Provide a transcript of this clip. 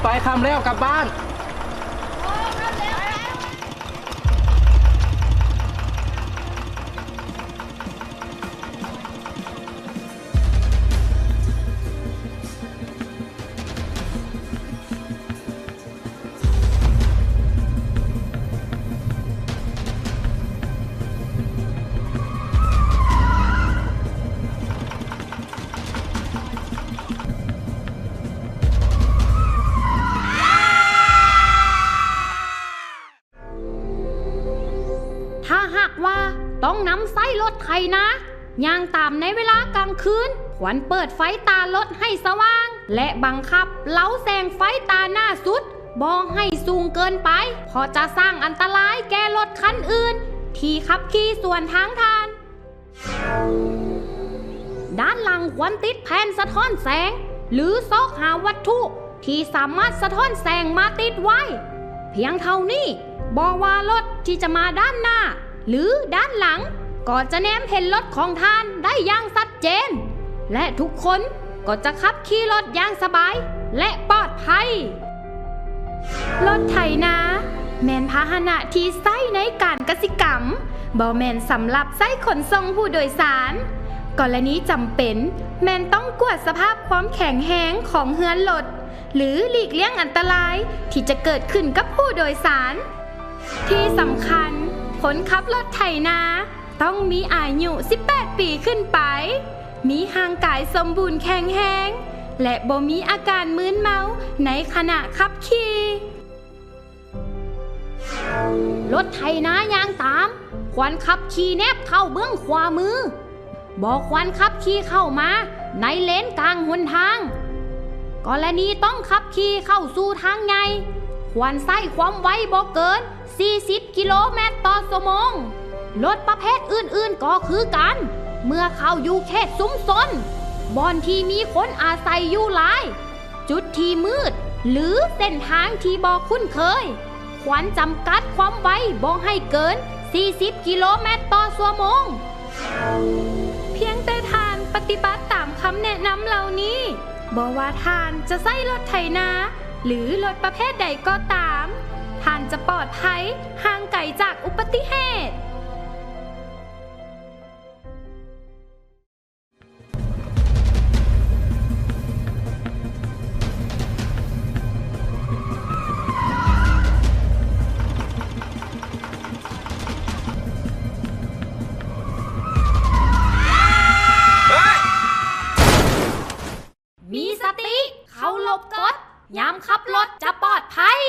ไปคำแล้วกลับบ้านถ้าหากว่าต้องนำไส้รถไถนะย่างตามในเวลากลางคืนควรเปิดไฟตารถให้สว่างและบังคับเล้าแสงไฟตาหน้าสุดบ่ให้สูงเกินไปเพราะจะสร้างอันตรายแก่รถคันอื่นที่ขับขี่สวนทางทานด้านหลังควรติดแผ่นสะท้อนแสงหรือซอกหาวัตถุที่สามารถสะท้อนแสงมาติดไว้เพียงเท่านี้บ่ว่ารถที่จะมาด้านหน้าหรือด้านหลังก็จะแนมเห็นรถของท่านได้อย่างชัดเจนและทุกคนก็จะขับขี่รถอย่างสบายและปลอดภัยรถไถนาแม่นพาหนะที่ใช้ในการกสิกรรมบ่แม่นสำหรับใช้ขนส่งผู้โดยสารกรณีจำเป็นแม่นต้องกวดสภาพความแข็งแรงของเฮือนรถหรือหลีกเลี่ยงอันตรายที่จะเกิดขึ้นกับผู้โดยสารที่สำคัญคนขับรถไถนาต้องมีอายุ 18 ปีขึ้นไปมีร่างกายสมบูรณ์แข็งแรงและบ่มีอาการมึนเมาในขณะขับขี่รถไถนายางตามควรขับขี่แนบเข้าเบื้องขวามือบ่ควรขับขี่เข้ามาในเลนกลางหนทางกรณีต้องขับขี่เข้าสู่ทางใหญ่ควรใช้ความไวบ่เกิน40 กิโลเมตรต่อชั่วโมงรถประเภทอื่นๆก็คือกันเมื่อเข้าอยู่เขตซุ้มซนบ่อนที่มีคนอาศัยอยู่หลายจุดที่มืดหรือเส้นทางที่บ่คุ้นเคยควรจำกัดความไวบ่ให้เกิน40 กิโลเมตรต่อชั่วโมงเพียงแต่ท่านปฏิบัติตามคำแนะนำเหล่านี้บ่ว่าท่านจะใช้รถไถนาหรือรถประเภทใดก็ตามท่านจะปลอดภัยห่างไกลจากอุบัติเหตุมีสติเคารพกฎยามขับรถจะปลอดภัย